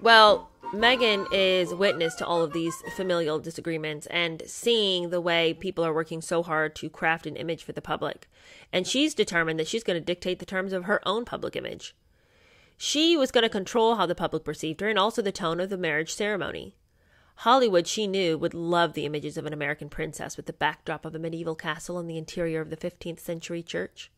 Well, Meghan is witness to all of these familial disagreements and seeing the way people are working so hard to craft an image for the public. And she's determined that she's going to dictate the terms of her own public image. She was going to control how the public perceived her and also the tone of the marriage ceremony. Hollywood, she knew, would love the images of an American princess with the backdrop of a medieval castle in the interior of the 15th century church.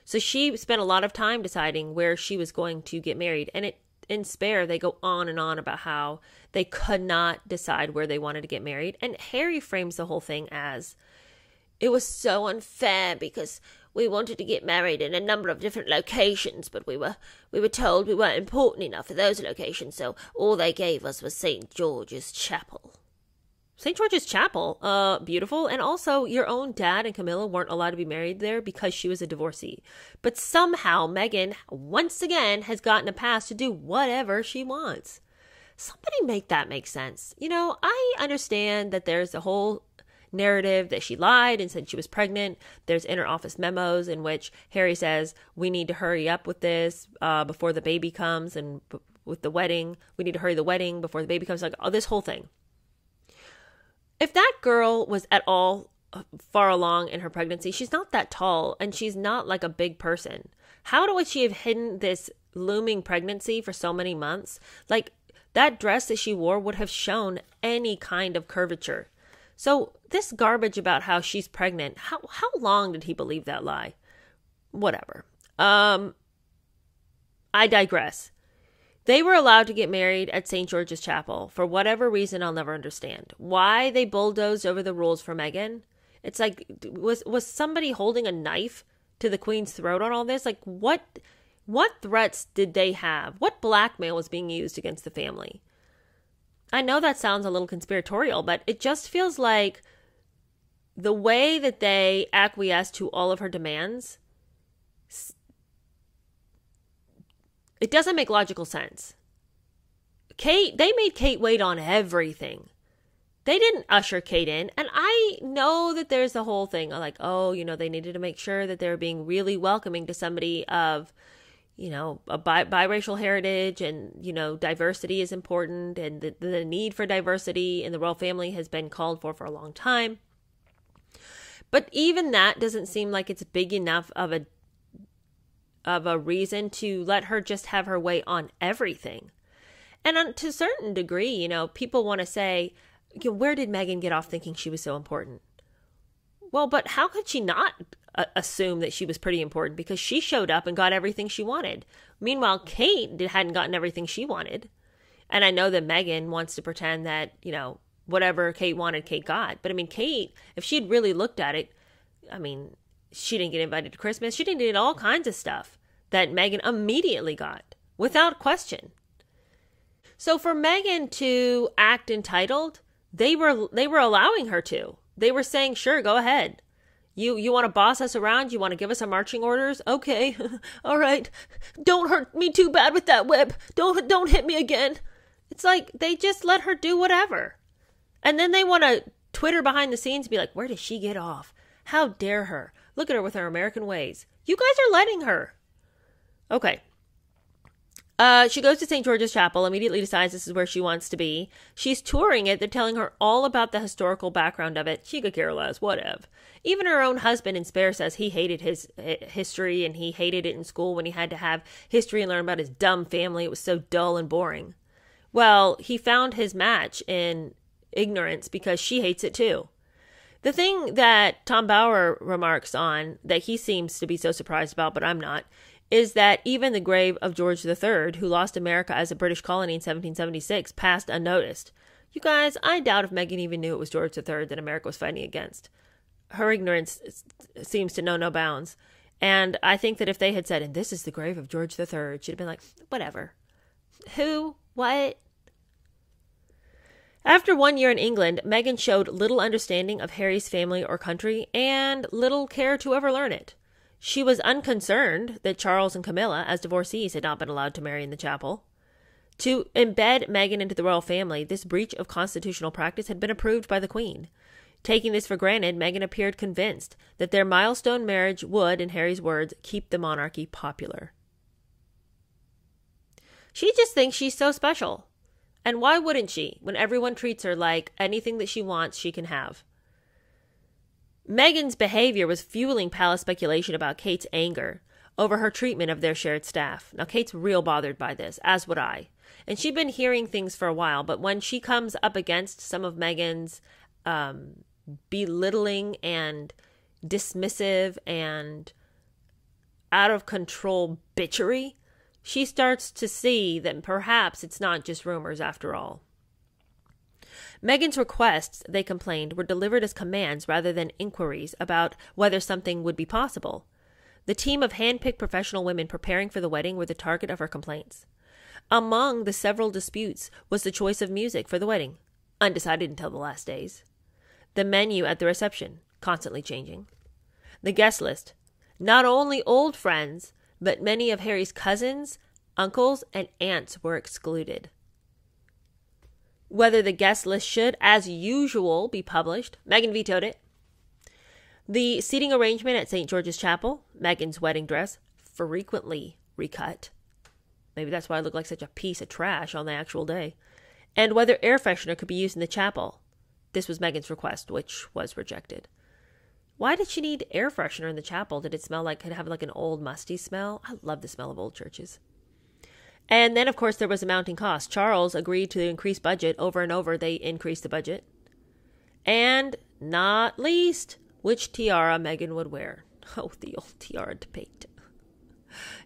So she spent a lot of time deciding where she was going to get married. And in Spare, they go on and on about how they could not decide where they wanted to get married. And Harry frames the whole thing as, it was so unfair because we wanted to get married in a number of different locations, but we were told we weren't important enough for those locations, so all they gave us was St. George's Chapel. St. George's Chapel, beautiful, and also your own dad and Camilla weren't allowed to be married there because she was a divorcee. But somehow Meghan, once again, has gotten a pass to do whatever she wants. Somebody make that make sense. You know, I understand that there's a whole narrative that she lied and said she was pregnant. There's inter-office memos in which Harry says, we need to hurry up with this before the baby comes, and with the wedding, we need to hurry the wedding before the baby comes, like this whole thing. If that girl was at all far along in her pregnancy, she's not that tall and she's not like a big person. How would she have hidden this looming pregnancy for so many months? Like, that dress that she wore would have shown any kind of curvature. So this garbage about how she's pregnant, how long did he believe that lie? Whatever. I digress. They were allowed to get married at St. George's Chapel for whatever reason I'll never understand. Why they bulldozed over the rules for Meghan? It's like, was somebody holding a knife to the Queen's throat on all this? Like, what threats did they have? What blackmail was being used against the family? I know that sounds a little conspiratorial, but it just feels like the way that they acquiesced to all of her demands, it doesn't make logical sense. They made Kate wait on everything. They didn't usher Kate in. And I know that there's the whole thing of like, oh, you know, they needed to make sure that they were being really welcoming to somebody of, you know, a biracial heritage, and, you know, diversity is important, and the need for diversity in the royal family has been called for a long time. But even that doesn't seem like it's big enough of a reason to let her just have her way on everything. And to a certain degree, you know, people want to say, you know, where did Meghan get off thinking she was so important? Well, but how could she not assume that she was pretty important, because she showed up and got everything she wanted. Meanwhile, Kate hadn't gotten everything she wanted. And I know that Meghan wants to pretend that, you know, whatever Kate wanted, Kate got. But I mean, Kate, if she'd really looked at it, I mean, she didn't get invited to Christmas. She didn't get all kinds of stuff that Meghan immediately got without question. So for Meghan to act entitled, they were allowing her to. They were saying, sure, go ahead. You want to boss us around? You want to give us our marching orders? Okay. All right. Don't hurt me too bad with that whip. Don't hit me again. It's like they just let her do whatever. And then they want to Twitter behind the scenes and be like, where does she get off? How dare her? Look at her with her American ways. You guys are letting her. Okay. She goes to St. George's Chapel, immediately decides this is where she wants to be. She's touring it. They're telling her all about the historical background of it. She could care less, whatever. Even her own husband in Spare says he hated his history, and he hated it in school when he had to have history and learn about his dumb family. It was so dull and boring. Well, he found his match in ignorance because she hates it too. The thing that Tom Bauer remarks on that he seems to be so surprised about, but I'm not, is that even the grave of George III, who lost America as a British colony in 1776, passed unnoticed. You guys, I doubt if Meghan even knew it was George III that America was fighting against. Her ignorance seems to know no bounds. And I think that if they had said, and this is the grave of George III, she'd have been like, whatever. Who? What? After 1 year in England, Meghan showed little understanding of Harry's family or country, and little care to ever learn it. She was unconcerned that Charles and Camilla, as divorcees, had not been allowed to marry in the chapel. To embed Meghan into the royal family, this breach of constitutional practice had been approved by the Queen. Taking this for granted, Meghan appeared convinced that their milestone marriage would, in Harry's words, keep the monarchy popular. She just thinks she's so special. And why wouldn't she, when everyone treats her like anything that she wants, she can have? Meghan's behavior was fueling palace speculation about Kate's anger over her treatment of their shared staff. Now, Kate's real bothered by this, as would I. And she'd been hearing things for a while, but when she comes up against some of Meghan's belittling and dismissive and out of control bitchery, she starts to see that perhaps it's not just rumors after all. Meghan's requests, they complained, were delivered as commands rather than inquiries about whether something would be possible. The team of hand-picked professional women preparing for the wedding were the target of her complaints. Among the several disputes was the choice of music for the wedding, undecided until the last days. The menu at the reception, constantly changing. The guest list, not only old friends, but many of Harry's cousins, uncles, and aunts were excluded. Whether the guest list should, as usual, be published, Meghan vetoed it. The seating arrangement at St. George's Chapel, Meghan's wedding dress, frequently recut. Maybe that's why I look like such a piece of trash on the actual day. And whether air freshener could be used in the chapel. This was Meghan's request, which was rejected. Why did she need air freshener in the chapel? Did it smell like, could it have like an old musty smell? I love the smell of old churches. And then, of course, there was a mounting cost. Charles agreed to increase budget. Over and over, they increased the budget. And not least, which tiara Meghan would wear. Oh, the old tiara debate.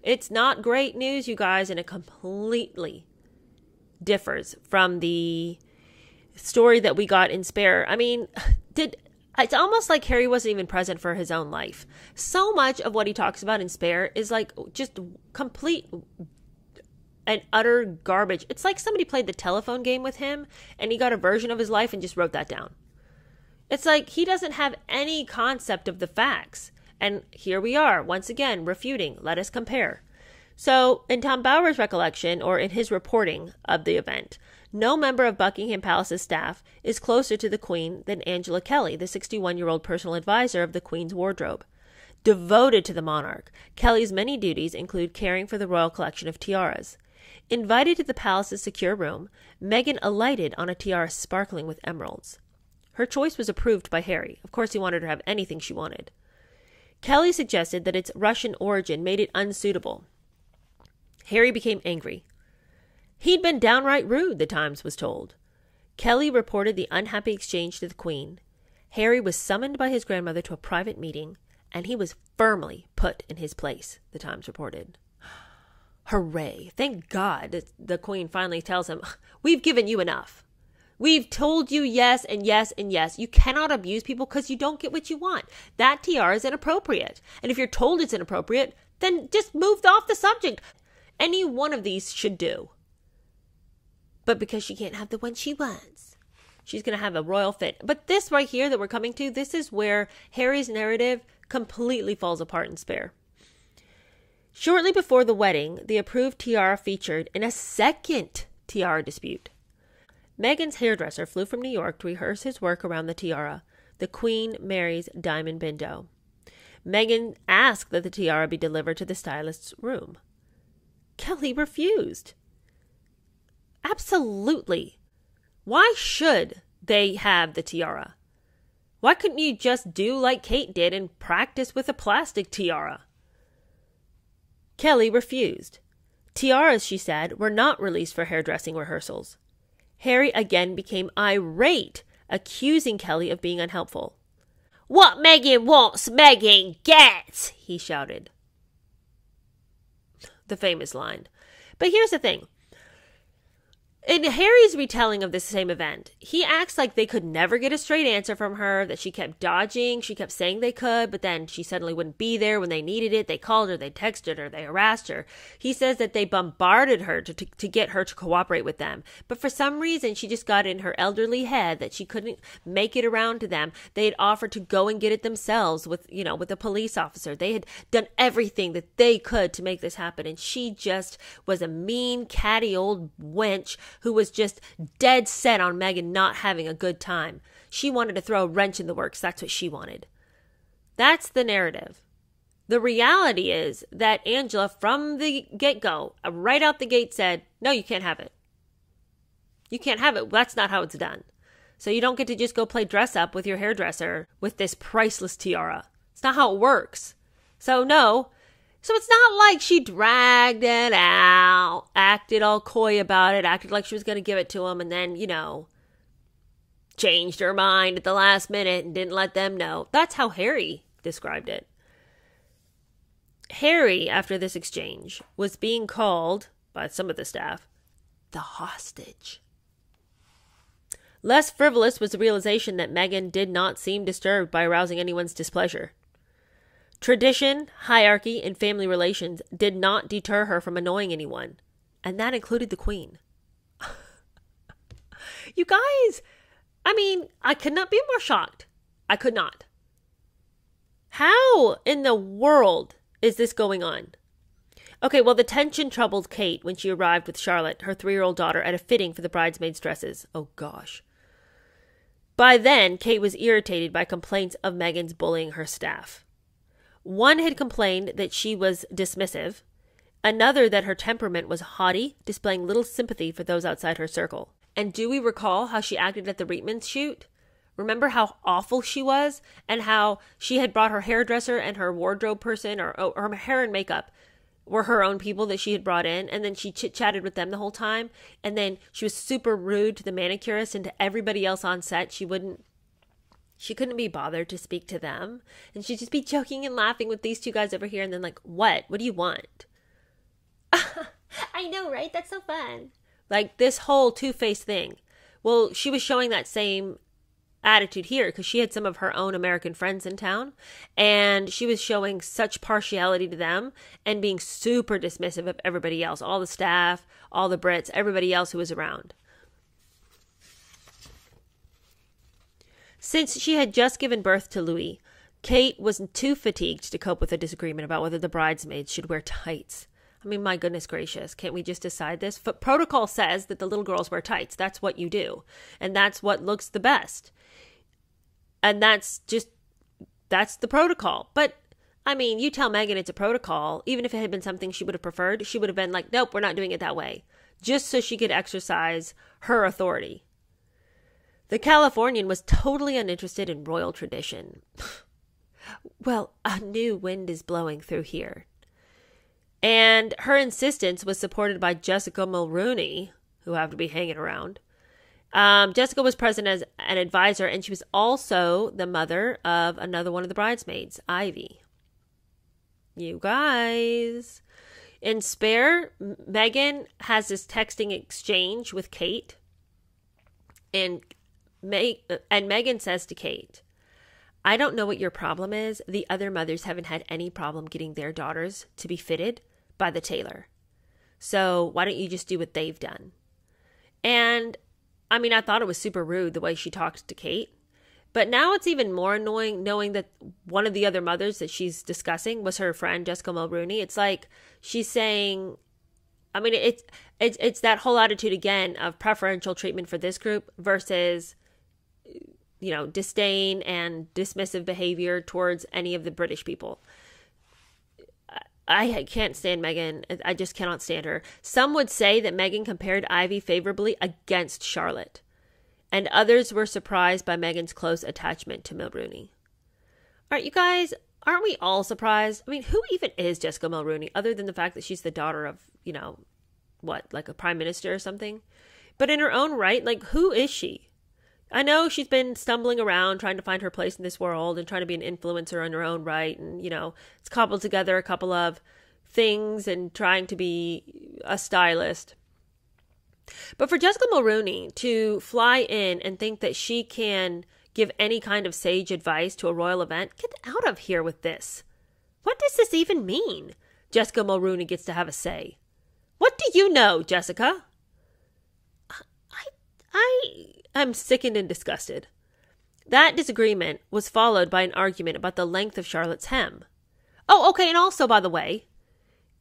It's not great news, you guys, and it completely differs from the story that we got in Spare. I mean, it's almost like Harry wasn't even present for his own life. So much of what he talks about in Spare is like just complete and utter garbage. It's like somebody played the telephone game with him and he got a version of his life and just wrote that down. It's like he doesn't have any concept of the facts. And here we are, once again, refuting. Let us compare. So, in Tom Bower's recollection, or in his reporting of the event, no member of Buckingham Palace's staff is closer to the Queen than Angela Kelly, the 61-year-old personal advisor of the Queen's wardrobe. Devoted to the monarch, Kelly's many duties include caring for the royal collection of tiaras. Invited to the palace's secure room, Meghan alighted on a tiara sparkling with emeralds. Her choice was approved by Harry. Of course, he wanted her to have anything she wanted. Kelly suggested that its Russian origin made it unsuitable. Harry became angry. He'd been downright rude, the Times was told. Kelly reported the unhappy exchange to the Queen. Harry was summoned by his grandmother to a private meeting, and he was firmly put in his place, the Times reported. Hooray. Thank God the Queen finally tells him, we've given you enough. We've told you yes and yes and yes. You cannot abuse people because you don't get what you want. That tiara is inappropriate. And if you're told it's inappropriate, then just move off the subject. Any one of these should do. But because she can't have the one she wants, she's going to have a royal fit. But this right here that we're coming to, this is where Harry's narrative completely falls apart in Spare. Shortly before the wedding, the approved tiara featured in a second tiara dispute. Meghan's hairdresser flew from New York to rehearse his work around the tiara, the Queen Mary's diamond bandeau. Meghan asked that the tiara be delivered to the stylist's room. Kelly refused. Absolutely. Why should they have the tiara? Why couldn't you just do like Kate did and practice with a plastic tiara? Kelly refused. Tiaras, she said, were not released for hairdressing rehearsals. Harry again became irate, accusing Kelly of being unhelpful. What Meghan wants, Meghan gets, he shouted. The famous line. But here's the thing. In Harry's retelling of this same event, he acts like they could never get a straight answer from her, that she kept dodging, she kept saying they could, but then she suddenly wouldn't be there when they needed it. They called her, they texted her, they harassed her. He says that they bombarded her to get her to cooperate with them. But for some reason, she just got in her elderly head that she couldn't make it around to them. They had offered to go and get it themselves with a police officer. They had done everything that they could to make this happen. And she just was a mean, catty old wench who was just dead set on Meghan not having a good time. She wanted to throw a wrench in the works. That's what she wanted. That's the narrative. The reality is that Angela, from the get-go, right out the gate said, no, you can't have it. You can't have it. That's not how it's done. So you don't get to just go play dress up with your hairdresser with this priceless tiara. It's not how it works. So no. So it's not like she dragged it out, acted all coy about it, acted like she was going to give it to him, and then, changed her mind at the last minute and didn't let them know. That's how Harry described it. Harry, after this exchange, was being called, by some of the staff, the hostage. Less frivolous was the realization that Meghan did not seem disturbed by arousing anyone's displeasure. Tradition, hierarchy, and family relations did not deter her from annoying anyone, and that included the Queen. You guys, I could not be more shocked. I could not. How in the world is this going on? Okay, well, the tension troubled Kate when she arrived with Charlotte, her 3-year-old daughter, at a fitting for the bridesmaids' dresses. Oh, gosh. By then, Kate was irritated by complaints of Meghan's bullying her staff. One had complained that she was dismissive, another that her temperament was haughty, displaying little sympathy for those outside her circle. And do we recall how she acted at the Reitman shoot? Remember how awful she was and how she had brought her hairdresser and her wardrobe person or her hair and makeup were her own people that she had brought in, and then she chit-chatted with them the whole time, and then she was super rude to the manicurist and to everybody else on set. She couldn't be bothered to speak to them, and she'd just be joking and laughing with these two guys over here, and then like, what do you want? I know, right? That's so fun. Like this whole two-faced thing. Well, she was showing that same attitude here because she had some of her own American friends in town, and she was showing such partiality to them and being super dismissive of everybody else, all the staff, all the Brits, everybody else who was around. Since she had just given birth to Louis, Kate was too fatigued to cope with a disagreement about whether the bridesmaids should wear tights. My goodness gracious, can't we just decide this? Protocol says that the little girls wear tights. That's what you do. And that's what looks the best. And that's the protocol. But, you tell Meghan it's a protocol, even if it had been something she would have preferred, she would have been like, nope, we're not doing it that way. Just so she could exercise her authority. The Californian was totally uninterested in royal tradition. Well, a new wind is blowing through here. And her insistence was supported by Jessica Mulrooney, who happened to be hanging around. Jessica was present as an advisor, and she was also the mother of another one of the bridesmaids, Ivy. You guys. In Spare, Meghan has this texting exchange with Kate, and Meghan says to Kate, I don't know what your problem is. The other mothers haven't had any problem getting their daughters to be fitted by the tailor. So why don't you just do what they've done? And I thought it was super rude the way she talked to Kate. But now it's even more annoying knowing that one of the other mothers that she's discussing was her friend, Jessica Mulrooney. It's like she's saying, it's that whole attitude again of preferential treatment for this group versus, disdain and dismissive behavior towards any of the British people. I can't stand Meghan. I just cannot stand her. Some would say that Meghan compared Ivy favorably against Charlotte, and others were surprised by Meghan's close attachment to Mulrooney. All right, you guys, aren't we all surprised? Who even is Jessica Mulrooney other than the fact that she's the daughter of, like a prime minister or something? But in her own right, who is she? I know she's been stumbling around trying to find her place in this world and trying to be an influencer in her own right. And, it's cobbled together a couple of things and trying to be a stylist. But for Jessica Mulrooney to fly in and think that she can give any kind of sage advice to a royal event, get out of here with this. What does this even mean? Jessica Mulrooney gets to have a say. What do you know, Jessica? I'm sickened and disgusted. That disagreement was followed by an argument about the length of Charlotte's hem. Oh, okay, and also, by the way,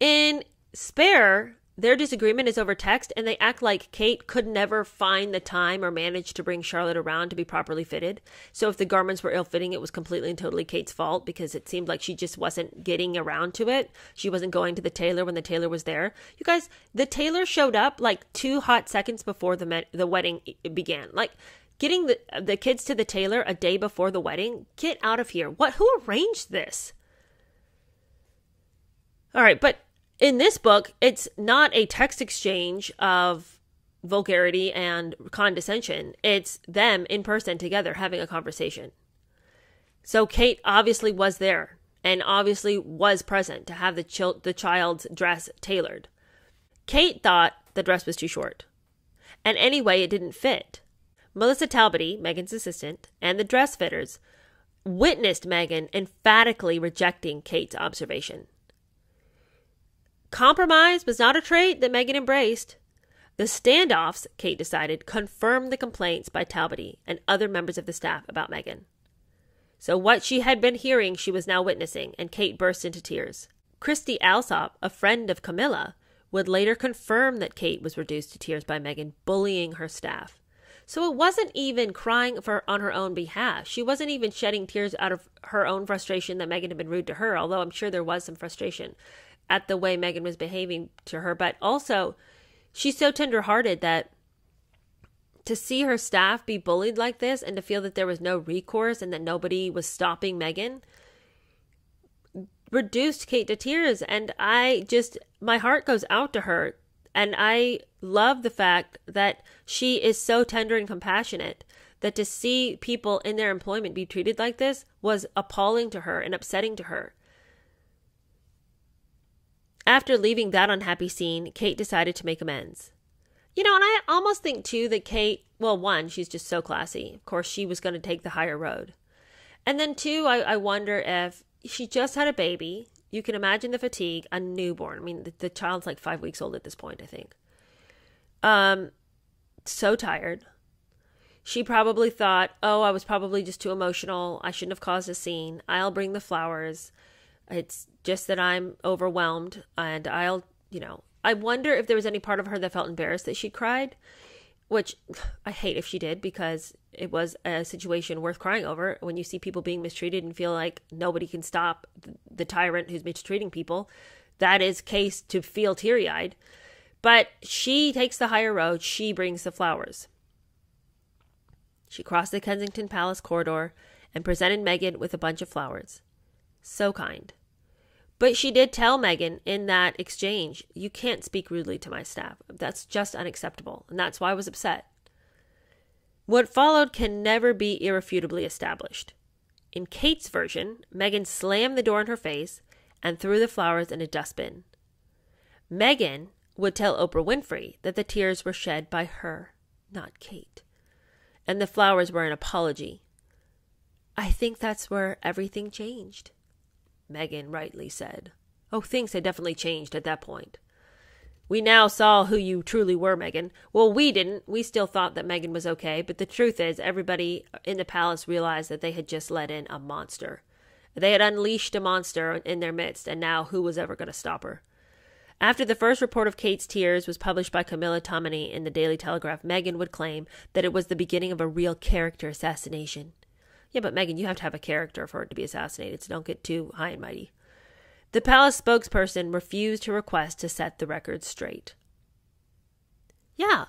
in Spare, their disagreement is over text, and they act like Kate could never find the time or manage to bring Charlotte around to be properly fitted. So if the garments were ill-fitting, it was completely and totally Kate's fault because it seemed like she just wasn't getting around to it. She wasn't going to the tailor when the tailor was there. You guys, the tailor showed up like 2 hot seconds before the wedding began. Like, getting the kids to the tailor a day before the wedding? Get out of here. Who arranged this? All right, but in this book, it's not a text exchange of vulgarity and condescension. It's them in person together having a conversation. So Kate obviously was there and obviously was present to have the child's dress tailored. Kate thought the dress was too short. And anyway, it didn't fit. Melissa Talbotty, Meghan's assistant, and the dress fitters witnessed Meghan emphatically rejecting Kate's observation. Compromise was not a trait that Meghan embraced. The standoffs, Kate decided, confirmed the complaints by Talbotty and other members of the staff about Meghan. So what she had been hearing, she was now witnessing, and Kate burst into tears. Christy Alsop, a friend of Camilla, would later confirm that Kate was reduced to tears by Meghan bullying her staff. So it wasn't even crying on her own behalf. She wasn't even shedding tears out of her own frustration that Meghan had been rude to her, although I'm sure there was some frustration at the way Meghan was behaving to her. But also, she's so tenderhearted that to see her staff be bullied like this and to feel that there was no recourse and that nobody was stopping Meghan reduced Kate to tears. And my heart goes out to her. And I love the fact that she is so tender and compassionate that to see people in their employment be treated like this was appalling to her and upsetting to her. After leaving that unhappy scene, Kate decided to make amends. And I almost think, too, that Kate, well, one, she's just so classy. Of course, she was going to take the higher road. And then, two, I wonder if she just had a baby. You can imagine the fatigue, a newborn. I mean, the child's like 5 weeks old at this point, I think. So tired. She probably thought, I was probably just too emotional. I shouldn't have caused a scene. I'll bring the flowers. It's just that I'm overwhelmed and I wonder if there was any part of her that felt embarrassed that she cried, which I hate if she did because it was a situation worth crying over when you see people being mistreated and feel like nobody can stop the tyrant who's mistreating people. That is case to feel teary-eyed. But she takes the higher road. She brings the flowers. She crossed the Kensington Palace corridor and presented Meghan with a bunch of flowers. So kind. But she did tell Meghan in that exchange, you can't speak rudely to my staff. That's just unacceptable. And that's why I was upset. What followed can never be irrefutably established. In Kate's version, Meghan slammed the door in her face and threw the flowers in a dustbin. Meghan would tell Oprah Winfrey that the tears were shed by her, not Kate. And the flowers were an apology. I think that's where everything changed, Meghan rightly said. Oh, things had definitely changed at that point. We now saw who you truly were, Meghan. Well, we didn't. We still thought that Meghan was okay, but the truth is everybody in the palace realized that they had just let in a monster. They had unleashed a monster in their midst, and now who was ever going to stop her? After the first report of Kate's tears was published by Camilla Tominey in the Daily Telegraph, Meghan would claim that it was the beginning of a real character assassination. Yeah, but Meghan, you have to have a character for it to be assassinated, so don't get too high and mighty. The palace spokesperson refused her request to set the record straight. Yeah,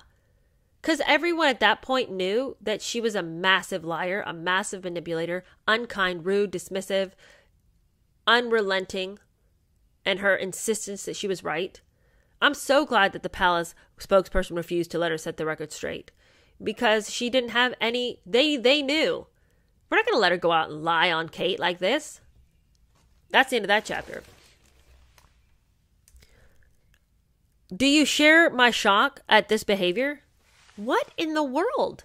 because everyone at that point knew that she was a massive liar, a massive manipulator, unkind, rude, dismissive, unrelenting, and her insistence that she was right. I'm so glad that the palace spokesperson refused to let her set the record straight, because she didn't have any, they knew. We're not going to let her go out and lie on Kate like this. That's the end of that chapter. Do you share my shock at this behavior? What in the world?